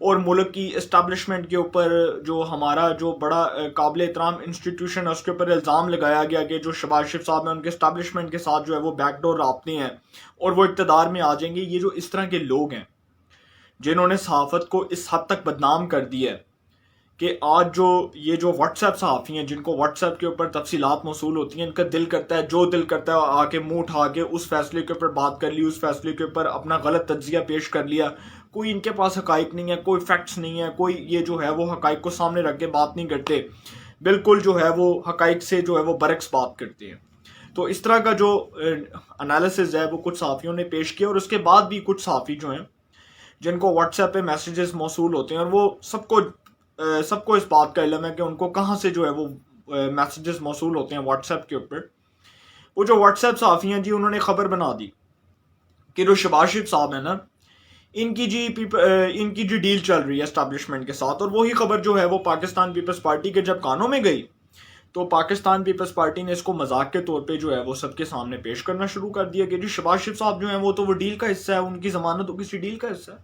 اور ملک کی اسٹیبلشمنٹ کے اوپر جو ہمارا جو بڑا قابل احترام انسٹیٹیوشن ہے اس کے اوپر الزام لگایا گیا کہ جو شہباز شریف صاحب ہیں ان کے اسٹیبلشمنٹ کے ساتھ جو ہے وہ بیک ڈور رابطے ہیں اور وہ اقتدار میں آ جائیں گے. یہ جو اس طرح کے لوگ ہیں جنہوں نے صحافت کو اس حد تک بدنام کر دیا ہے کہ آج جو یہ جو واٹس ایپ صحافی ہیں جن کو واٹس ایپ کے اوپر تفصیلات موصول ہوتی ہیں، ان کا دل کرتا ہے جو دل کرتا ہے آ کے منہ اٹھا کے اس فیصلے کے اوپر بات کر لی، اس فیصلے کے اوپر اپنا غلط تجزیہ پیش کر لیا. کوئی ان کے پاس حقائق نہیں ہے، کوئی فیکٹس نہیں ہے، کوئی یہ جو ہے وہ حقائق کو سامنے رکھ کے بات نہیں کرتے، بالکل جو ہے وہ حقائق سے جو ہے وہ برعکس بات کرتے ہیں. تو اس طرح کا جو انالیسز ہے وہ کچھ صحافیوں نے پیش کیا، اور اس کے بعد بھی کچھ صحافی جو ہیں جن کو واٹس ایپ پہ میسیجز موصول ہوتے ہیں اور وہ سب کو اس بات کا علم ہے کہ ان کو کہاں سے جو ہے وہ میسیجز موصول ہوتے ہیں واٹس ایپ کے اوپر. وہ جو واٹس ایپ صحافی ہیں جی انہوں نے خبر بنا دی کہ جو شہباز شریف صاحب ہیں نا ان کی جی ڈیل چل رہی ہے اسٹیبلشمنٹ کے ساتھ. اور وہی خبر جو ہے وہ پاکستان پیپلز پارٹی کے جب کانوں میں گئی تو پاکستان پیپلز پارٹی نے اس کو مذاق کے طور پہ جو ہے وہ سب کے سامنے پیش کرنا شروع کر دیا کہ جی شہباز شریف صاحب جو ہیں وہ تو وہ ڈیل کا حصہ ہے، ان کی ضمانت تو کسی ڈیل کا حصہ ہے.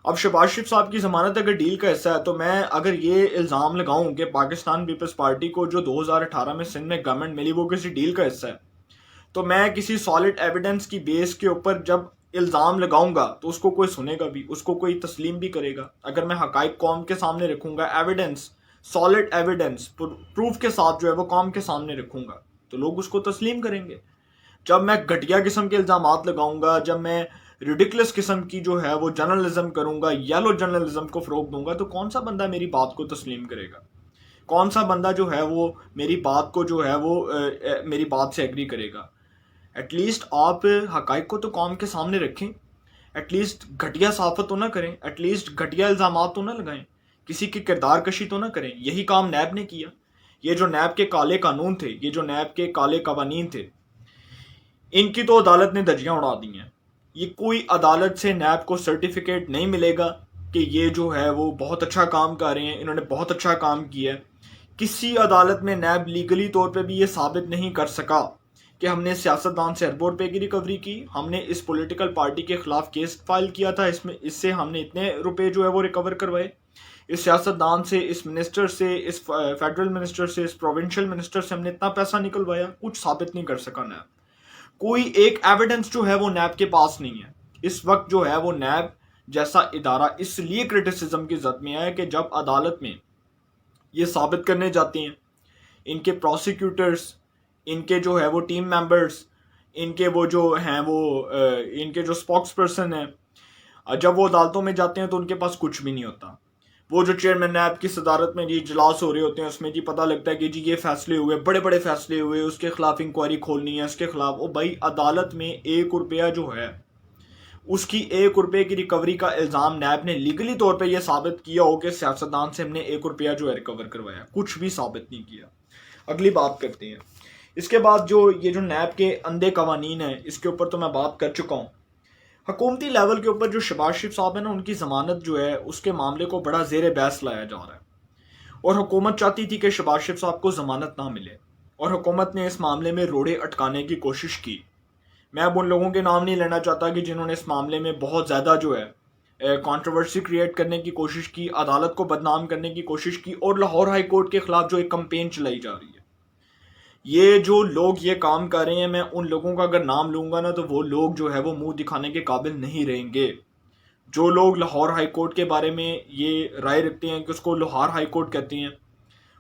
اب شہباز شریف صاحب کی ضمانت اگر ڈیل کا حصہ ہے تو میں اگر یہ الزام لگاؤں کہ پاکستان پیپلز پارٹی کو جو 2018 میں سندھ میں گورنمنٹ ملی وہ کسی ڈیل کا حصہ ہے، تو میں کسی سالڈ ایویڈنس کی بیس کے اوپر جب الزام لگاؤں گا تو اس کو کوئی سنے گا بھی، اس کو کوئی تسلیم بھی کرے گا. اگر میں حقائق قوم کے سامنے رکھوں گا، ایویڈنس، سالڈ ایویڈنس پروف کے ساتھ جو ہے وہ قوم کے سامنے رکھوں گا تو لوگ اس کو تسلیم کریں گے. جب میں گھٹیا قسم کے الزامات لگاؤں گا، جب میں ریڈیکولس قسم کی جو ہے وہ جرنلزم کروں گا، یلو جرنلزم کو فروغ دوں گا، تو کون سا بندہ میری بات کو تسلیم کرے گا؟ کون سا بندہ جو ہے وہ میری بات کو جو ہے وہ میری بات سے ایگری کرے گا؟ ایٹ لیسٹ آپ حقائق کو تو قوم کے سامنے رکھیں، ایٹ لیسٹ گھٹیا صحافت تو نہ کریں، ایٹ لیسٹ گھٹیا الزامات تو نہ لگائیں، کسی کی کردار کشی تو نہ کریں. یہی کام نیب نے کیا. یہ جو نیب کے کالے قانون تھے، یہ جو نیب کے کالے قوانین تھے، ان کی تو عدالت نے دھجیاں اڑا دی ہیں. یہ کوئی عدالت سے نیب کو سرٹیفکیٹ نہیں ملے گا کہ یہ جو ہے وہ بہت اچھا کام کر رہے ہیں، انہوں نے بہت اچھا کام کیا ہے. کسی عدالت میں نیب لیگلی طور پہ بھی یہ ثابت نہیں کر سکا کہ ہم نے سیاستدان سے اربوں روپے کی ریکوری کی، ہم نے اس پولیٹیکل پارٹی کے خلاف کیس فائل کیا تھا، اس سے ہم نے اتنے روپے جو ہے وہ ریکور کروائے، اس سیاستدان سے، اس منسٹر سے، اس فیڈرل منسٹر سے، اس پروونشل منسٹر سے ہم نے اتنا پیسہ نکلوایا. کچھ ثابت نہیں کر سکا نیب. کوئی ایک ایویڈنس جو ہے وہ نیب کے پاس نہیں ہے. اس وقت جو ہے وہ نیب جیسا ادارہ اس لیے کرٹیسزم کی زد میں ہے کہ جب عدالت میں یہ ثابت کرنے جاتے ہیں ان کے پروسیکیوٹرز، ان کے جو ہے وہ ٹیم ممبرز، ان کے وہ جو ہیں وہ ان کے جو اسپوکس پرسن ہیں، جب وہ عدالتوں میں جاتے ہیں تو ان کے پاس کچھ بھی نہیں ہوتا. وہ جو چیئرمین نیب کی صدارت میں جی اجلاس ہو رہے ہوتے ہیں اس میں جی پتہ لگتا ہے کہ جی یہ فیصلے ہوئے، بڑے بڑے فیصلے ہوئے، اس کے خلاف انکوائری کھولنی ہے، اس کے خلاف. او بھائی عدالت میں 1 روپیہ جو ہے اس کی 1 روپے کی ریکوری کا الزام نیب نے لیگلی طور پہ یہ ثابت کیا ہو کہ سیاستدان سے ہم نے 1 روپیہ جو ہے ریکور کروایا، کچھ بھی ثابت نہیں کیا. اگلی بات کرتے ہیں. اس کے بعد جو یہ جو نیب کے اندھے قوانین ہیں اس کے اوپر تو میں بات کر چکا ہوں. حکومتی لیول کے اوپر جو شہباز شریف صاحب ہیں نا ان کی ضمانت جو ہے اس کے معاملے کو بڑا زیر بحث لایا جا رہا ہے، اور حکومت چاہتی تھی کہ شہباز شریف صاحب کو ضمانت نہ ملے، اور حکومت نے اس معاملے میں روڑے اٹکانے کی کوشش کی. میں اب ان لوگوں کے نام نہیں لینا چاہتا کہ جنہوں نے اس معاملے میں بہت زیادہ جو ہے کنٹروورسی کریٹ کرنے کی کوشش کی، عدالت کو بدنام کرنے کی کوشش کی، اور لاہور ہائی کورٹ کے خلاف جو ایک کمپین چلائی جا رہی ہے. یہ جو لوگ یہ کام کر رہے ہیں میں ان لوگوں کا اگر نام لوں گا نا تو وہ لوگ جو ہے وہ منہ دکھانے کے قابل نہیں رہیں گے. جو لوگ لاہور ہائی کورٹ کے بارے میں یہ رائے رکھتے ہیں کہ اس کو لاہور ہائی کورٹ کہتے ہیں،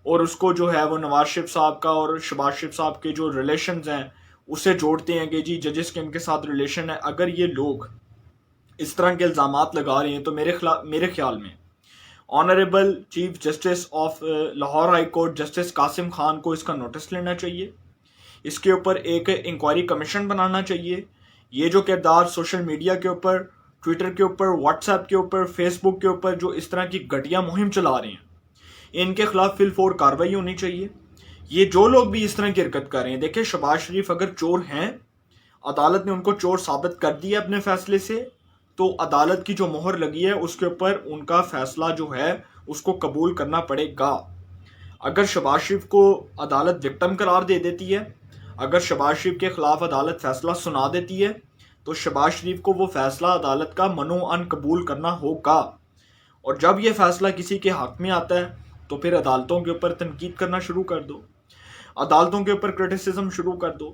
اور اس کو جو ہے وہ نواز شریف صاحب کا اور شہباز شریف صاحب کے جو ریلیشنز ہیں اسے جوڑتے ہیں کہ جی ججز کے ان کے ساتھ ریلیشن ہے. اگر یہ لوگ اس طرح کے الزامات لگا رہے ہیں تو میرے خیال میں honourable chief justice of Lahore high court justice Qasim Khan کو اس کا نوٹس لینا چاہیے. اس کے اوپر ایک انکوائری کمیشن بنانا چاہیے. یہ جو کردار سوشل میڈیا کے اوپر، ٹویٹر کے اوپر، واٹس ایپ کے اوپر، فیس بک کے اوپر جو اس طرح کی گھٹیا مہم چلا رہے ہیں ان کے خلاف فی الفور کارروائی ہونی چاہیے. یہ جو لوگ بھی اس طرح کی حرکت کر رہے ہیں، دیکھیں شہباز شریف اگر چور ہیں، عدالت نے ان کو چور ثابت کر دیا اپنے فیصلے سے، تو عدالت کی جو مہر لگی ہے اس کے اوپر ان کا فیصلہ جو ہے اس کو قبول کرنا پڑے گا. اگر شہباز شریف کو عدالت وکٹم قرار دے دیتی ہے، اگر شہباز شریف کے خلاف عدالت فیصلہ سنا دیتی ہے تو شہباز شریف کو وہ فیصلہ عدالت کا منو ان قبول کرنا ہوگا. اور جب یہ فیصلہ کسی کے حق میں آتا ہے تو پھر عدالتوں کے اوپر تنقید کرنا شروع کر دو، عدالتوں کے اوپر کرٹیسزم شروع کر دو،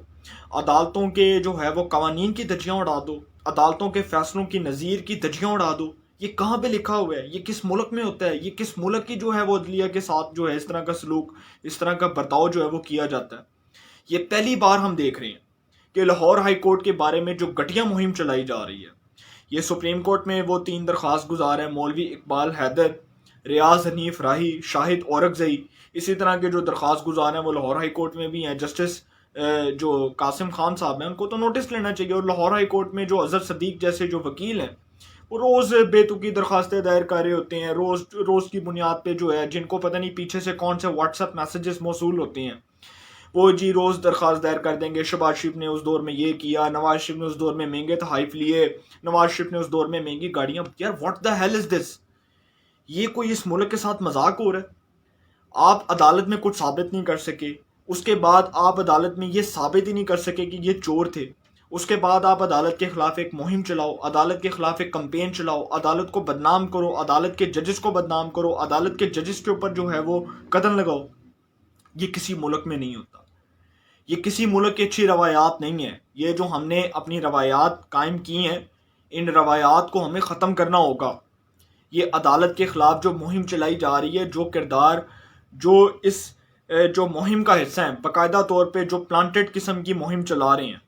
عدالتوں کے جو ہے وہ قوانین کی دھجیاں اڑا دو، عدالتوں کے فیصلوں کی نظیر کی دھجیاں اڑا دو۔ یہ کہاں پہ لکھا ہوا ہے؟ یہ کس ملک میں ہوتا ہے؟ یہ کس ملک کی جو ہے وہ عدلیہ کے ساتھ جو ہے اس طرح کا سلوک، اس طرح کا برتاؤ جو ہے وہ کیا جاتا ہے؟ یہ پہلی بار ہم دیکھ رہے ہیں کہ لاہور ہائی کورٹ کے بارے میں جو گھٹیا مہم چلائی جا رہی ہے، یہ سپریم کورٹ میں وہ 3 درخواست گزار ہیں، مولوی اقبال حیدر، ریاض حنیف راہی، شاہد اورکزئی، اسی طرح کے جو درخواست گزار ہیں وہ لاہور ہائی کورٹ میں بھی ہیں۔ جسٹس جو قاسم خان صاحب ہیں ان کو تو نوٹس لینا چاہیے، اور لاہور ہائی کورٹ میں جو اظہر صدیق جیسے جو وکیل ہیں وہ روز بے تکی درخواستیں دائر کر رہے ہوتے ہیں، روز کی بنیاد پہ جو ہے جن کو پتہ نہیں پیچھے سے کون سے واٹس ایپ میسیجز موصول ہوتے ہیں، وہ جی روز درخواست دائر کر دیں گے۔ شہباز شریف نے اس دور میں یہ کیا، نواز شریف نے اس دور میں مہنگے تحائف لیے، نواز شریف نے اس دور میں مہنگی گاڑیاں۔ یار واٹ دا ہیل از دس؟ یہ کوئی اس ملک کے ساتھ مذاق ہو رہا ہے؟ آپ عدالت میں کچھ ثابت نہیں کر سکے، اس کے بعد آپ عدالت میں یہ ثابت ہی نہیں کر سکے کہ یہ چور تھے، اس کے بعد آپ عدالت کے خلاف ایک مہم چلاؤ، عدالت کے خلاف ایک کمپین چلاؤ، عدالت کو بدنام کرو، عدالت کے ججز کو بدنام کرو، عدالت کے ججز کے اوپر جو ہے وہ قدم لگاؤ۔ یہ کسی ملک میں نہیں ہوتا، یہ کسی ملک کی اچھی روایات نہیں ہے۔ یہ جو ہم نے اپنی روایات قائم کی ہیں، ان روایات کو ہمیں ختم کرنا ہوگا۔ یہ عدالت کے خلاف جو مہم چلائی جا رہی ہے، جو کردار جو اس جو مہم کا حصہ ہیں، باقاعدہ طور پہ جو پلانٹڈ قسم کی مہم چلا رہے ہیں،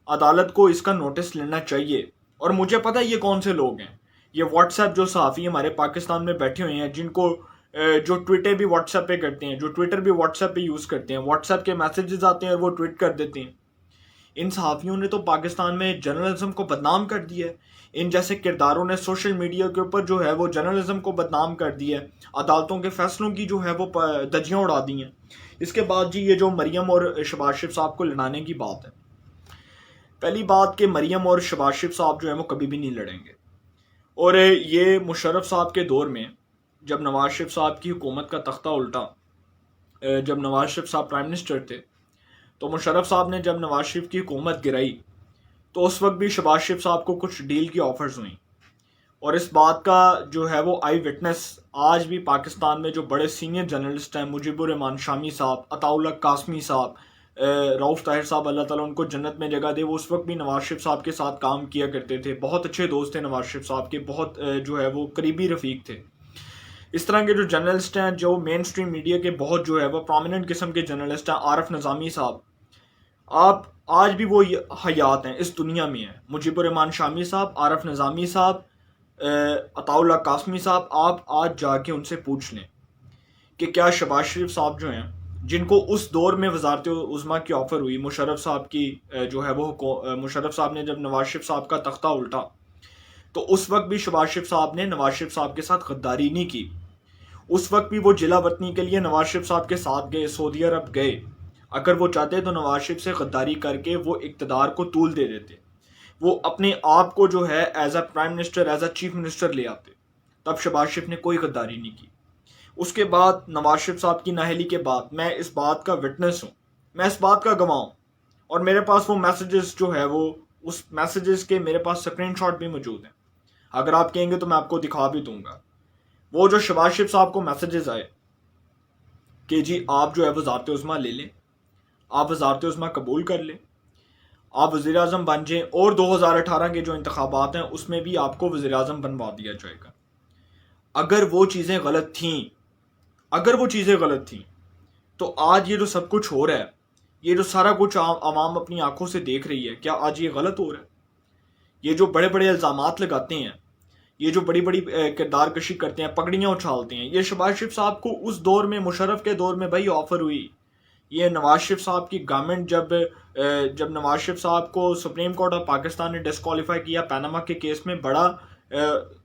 عدالت کو اس کا نوٹس لینا چاہیے۔ اور مجھے پتہ ہے یہ کون سے لوگ ہیں، یہ واٹس ایپ جو صحافی ہمارے پاکستان میں بیٹھے ہوئے ہیں، جن کو جو ٹویٹر بھی واٹس ایپ پہ کرتے ہیں، جو ٹویٹر بھی واٹس ایپ پہ یوز کرتے ہیں، واٹس ایپ کے میسیجز آتے ہیں اور وہ ٹویٹ کر دیتے ہیں۔ ان صحافیوں نے تو پاکستان میں جرنلزم کو بدنام کر دیا ہے۔ ان جیسے کرداروں نے سوشل میڈیا کے اوپر جو ہے وہ جرنلزم کو بدنام کر دیا ہے، عدالتوں کے فیصلوں کی جو ہے وہ دھجیاں اڑا دی ہیں۔ اس کے بعد جی یہ جو مریم اور شہباز شریف صاحب کو لڑانے کی بات ہے، پہلی بات کہ مریم اور شہباز شریف صاحب جو ہے وہ کبھی بھی نہیں لڑیں گے، اور یہ مشرف صاحب کے دور میں جب نواز شریف صاحب کی حکومت کا تختہ الٹا، جب نواز شریف صاحب پرائم منسٹر تھے، تو مشرف صاحب نے جب نواز شریف کی حکومت گرائی تو اس وقت بھی شہباز شریف صاحب کو کچھ ڈیل کی آفرز ہوئیں، اور اس بات کا جو ہے وہ آئی وٹنس آج بھی پاکستان میں جو بڑے سینئر جرنلسٹ ہیں، مجیب الرحمان شامی صاحب، عطاء اللہ قاسمی صاحب، رؤف طاہر صاحب، اللہ تعالیٰ ان کو جنت میں جگہ دے، وہ اس وقت بھی نواز شریف صاحب کے ساتھ کام کیا کرتے تھے، بہت اچھے دوست تھے نواز شریف صاحب کے، بہت جو ہے وہ قریبی رفیق تھے۔ اس طرح کے جو جرنلسٹ ہیں، جو مین سٹریم میڈیا کے بہت جو ہے وہ پرومیننٹ قسم کے جرنلسٹ ہیں، عارف نظامی صاحب، آپ آج بھی وہ حیات ہیں، اس دنیا میں ہیں، مجیب الرحمان شامی صاحب، عارف نظامی صاحب، عطاء اللہ قاسمی صاحب، آپ آج جا کے ان سے پوچھ لیں کہ کیا شہباز شریف صاحب جو ہیں، جن کو اس دور میں وزارت عظمیٰ کی آفر ہوئی، مشرف صاحب کی جو ہے وہ مشرف صاحب نے جب نواز شریف صاحب کا تختہ الٹا تو اس وقت بھی شہباز شریف صاحب نے نواز شریف صاحب کے ساتھ غداری نہیں کی، اس وقت بھی وہ جلا وطنی کے لیے نواز شریف صاحب کے ساتھ گئے، سعودی عرب گئے۔ اگر وہ چاہتے تو نواز شریف سے غداری کر کے وہ اقتدار کو طول دے دیتے، وہ اپنے آپ کو جو ہے as a prime minister, as a chief minister لے آتے، تب شہباز شریف نے کوئی غداری نہیں کی۔ اس کے بعد نواز شریف صاحب کی نااہلی کے بعد میں اس بات کا وٹنس ہوں، میں اس بات کا گواہ ہوں، اور میرے پاس وہ میسیجز جو ہے وہ اس میسیجز کے میرے پاس سکرین شاٹ بھی موجود ہیں، اگر آپ کہیں گے تو میں آپ کو دکھا بھی دوں گا۔ وہ جو شہباز شریف صاحب کو میسیجز آئے کہ جی آپ جو ہے وزارت عظمیٰ لے لیں، آپ وزارت عظمیٰ قبول کر لیں، آپ وزیر اعظم بن جائیں، اور 2018 کے جو انتخابات ہیں اس میں بھی آپ کو وزیر اعظم بنوا دیا جائے گا۔ اگر وہ چیزیں غلط تھیں تو آج یہ جو سب کچھ ہو رہا ہے، یہ جو سارا کچھ عوام اپنی آنکھوں سے دیکھ رہی ہے، کیا آج یہ غلط ہو رہا ہے؟ یہ جو بڑے بڑے الزامات لگاتے ہیں، یہ جو بڑی بڑی کردار کشی کرتے ہیں، پگڑیاں اچھالتے ہیں، یہ شہباز شریف صاحب کو اس دور میں، مشرف کے دور میں بھائی آفر ہوئی۔ یہ نواز شریف صاحب کی گورنمنٹ جب نواز شریف صاحب کو سپریم کورٹ آف پاکستان نے ڈسکوالیفائی کیا پیناما کے کیس میں، بڑا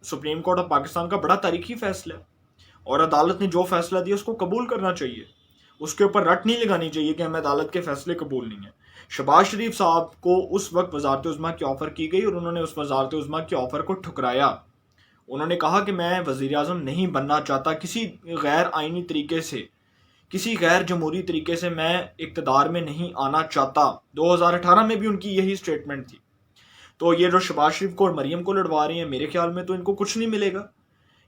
سپریم کورٹ آف پاکستان کا بڑا تاریخی فیصلہ ہے، اور عدالت نے جو فیصلہ دیا اس کو قبول کرنا چاہیے، اس کے اوپر رٹ نہیں لگانی چاہیے کہ ہمیں عدالت کے فیصلے قبول نہیں ہیں۔ شہباز شریف صاحب کو اس وقت وزارت عظمیٰ کی آفر کی گئی اور انہوں نے اس وزارت عظمیٰ کی آفر کو ٹھکرایا۔ انہوں نے کہا کہ میں وزیر اعظم نہیں بننا چاہتا، کسی غیر آئینی طریقے سے، کسی غیر جمہوری طریقے سے میں اقتدار میں نہیں آنا چاہتا۔ 2018 میں بھی ان کی یہی سٹیٹمنٹ تھی۔ تو یہ جو شہباز شریف کو اور مریم کو لڑوا رہے ہیں، میرے خیال میں تو ان کو کچھ نہیں ملے گا۔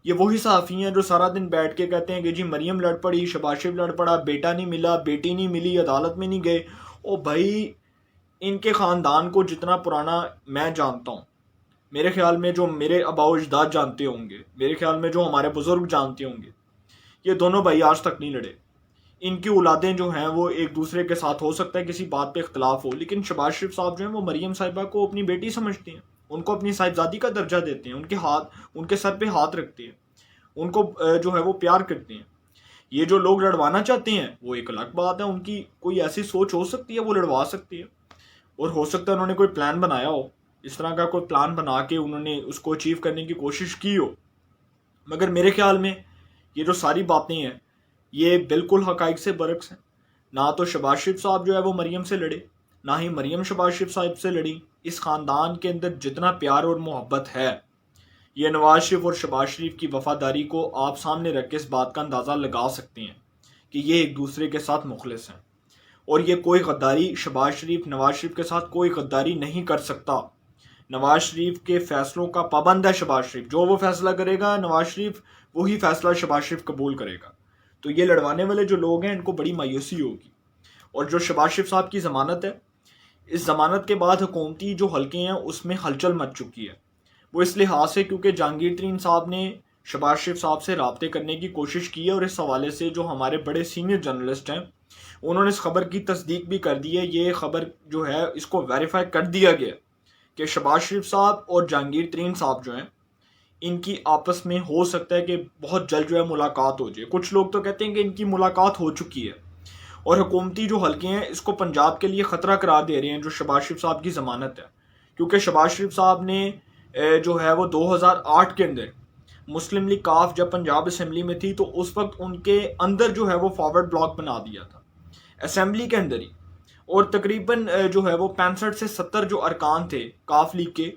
یہ وہی صحافی ہیں جو سارا دن بیٹھ کے کہتے ہیں کہ جی مریم لڑ پڑی، شباز شریف لڑ پڑا، بیٹا نہیں ملا، بیٹی نہیں ملی، عدالت میں نہیں گئے۔ او بھائی، ان کے خاندان کو جتنا پرانا میں جانتا ہوں، میرے خیال میں جو میرے آباء و اجداد جانتے ہوں گے، میرے خیال میں جو ہمارے بزرگ جانتے ہوں گے، یہ دونوں بھائی آج تک نہیں لڑے۔ ان کی اولادیں جو ہیں وہ ایک دوسرے کے ساتھ ہو سکتا ہے کسی بات پہ اختلاف ہو، لیکن شباز شریف صاحب جو ہیں وہ مریم صاحبہ کو اپنی بیٹی سمجھتے ہیں، ان کو اپنی صاحبزادی کا درجہ دیتے ہیں، ان کے سر پہ ہاتھ رکھتے ہیں، ان کو جو ہے وہ پیار کرتے ہیں۔ یہ جو لوگ لڑوانا چاہتے ہیں وہ ایک الگ بات ہے، ان کی کوئی ایسی سوچ ہو سکتی ہے، وہ لڑوا سکتی ہے، اور ہو سکتا ہے انہوں نے کوئی پلان بنایا ہو، اس طرح کا کوئی پلان بنا کے انہوں نے اس کو اچیو کرنے کی کوشش کی ہو۔ مگر میرے خیال میں یہ جو ساری باتیں ہیں یہ بالکل حقائق سے برعکس ہیں۔ نہ تو شباز شریف صاحب جو ہے وہ مریم سے لڑے، نہ ہی مریم شباز شریف صاحب سے لڑی۔ اس خاندان کے اندر جتنا پیار اور محبت ہے، یہ نواز شریف اور شباز شریف کی وفاداری کو آپ سامنے رکھ کے اس بات کا اندازہ لگا سکتے ہیں کہ یہ ایک دوسرے کے ساتھ مخلص ہیں، اور یہ کوئی غداری شباز شریف نواز شریف کے ساتھ کوئی غداری نہیں کر سکتا۔ نواز شریف کے فیصلوں کا پابند ہے شباز شریف، جو وہ فیصلہ کرے گا نواز شریف وہی فیصلہ شباز شریف قبول کرے گا۔ تو یہ لڑوانے والے جو لوگ ہیں ان کو بڑی مایوسی ہوگی۔ اور جو شباز شریف صاحب کی ضمانت ہے، اس ضمانت کے بعد حکومتی جو حلقے ہیں اس میں ہلچل مچ چکی ہے۔ وہ اس لحاظ سے کیونکہ جہانگیر ترین صاحب نے شباز شریف صاحب سے رابطے کرنے کی کوشش کی ہے، اور اس حوالے سے جو ہمارے بڑے سینئر جرنلسٹ ہیں انہوں نے اس خبر کی تصدیق بھی کر دی ہے۔ یہ خبر جو ہے اس کو ویریفائی کر دیا گیا کہ شباز شریف صاحب اور جہانگیر ترین صاحب جو ہیں ان کی آپس میں ہو سکتا ہے کہ بہت جلد جو ہے ملاقات ہو جائے۔ کچھ لوگ تو کہتے ہیں کہ ان کی ملاقات ہو چکی ہے، اور حکومتی جو حلقے ہیں اس کو پنجاب کے لیے خطرہ قرار دے رہے ہیں جو شباز شریف صاحب کی ضمانت ہے، کیونکہ شباز شریف صاحب نے جو ہے وہ 2008 کے اندر مسلم لیگ کاف جب پنجاب اسمبلی میں تھی تو اس وقت ان کے اندر جو ہے وہ فارورڈ بلاک بنا دیا تھا اسمبلی کے اندر ہی، اور تقریباً جو ہے وہ 65 سے 70 جو ارکان تھے کاف لیگ کے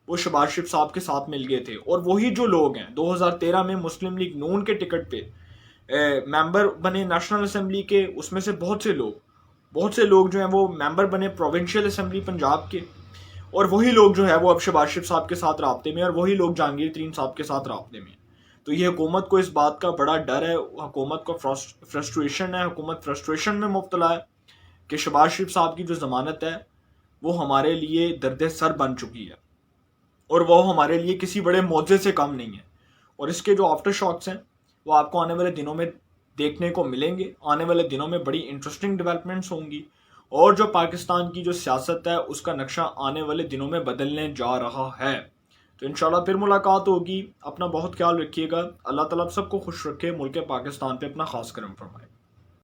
وہ شباز شریف صاحب کے ساتھ مل گئے تھے، اور وہی جو لوگ ہیں 2013 میں مسلم لیگ نون کے ٹکٹ پہ ممبر بنے نیشنل اسمبلی کے، اس میں سے بہت سے لوگ جو ہیں وہ ممبر بنے پروونشل اسمبلی پنجاب کے، اور وہی لوگ جو ہے وہ اب شباز شریف صاحب کے ساتھ رابطے میں، اور وہی لوگ جہانگیر ترین صاحب کے ساتھ رابطے میں۔ تو یہ حکومت کو اس بات کا بڑا ڈر ہے، حکومت کو فرسٹریشن ہے، حکومت فرسٹریشن میں مبتلا ہے کہ شباز شریف صاحب کی جو ضمانت ہے وہ ہمارے لیے درد سر بن چکی ہے، اور وہ ہمارے لیے کسی بڑے معجزے سے کم نہیں ہے۔ اور اس کے جو آفٹر شاکس ہیں وہ آپ کو آنے والے دنوں میں دیکھنے کو ملیں گے۔ آنے والے دنوں میں بڑی انٹرسٹنگ ڈیولپمنٹس ہوں گی، اور جو پاکستان کی جو سیاست ہے اس کا نقشہ آنے والے دنوں میں بدلنے جا رہا ہے۔ تو انشاءاللہ پھر ملاقات ہوگی۔ اپنا بہت خیال رکھیے گا۔ اللہ تعالیٰ سب کو خوش رکھے، ملک پاکستان پہ اپنا خاص کرم فرمائے۔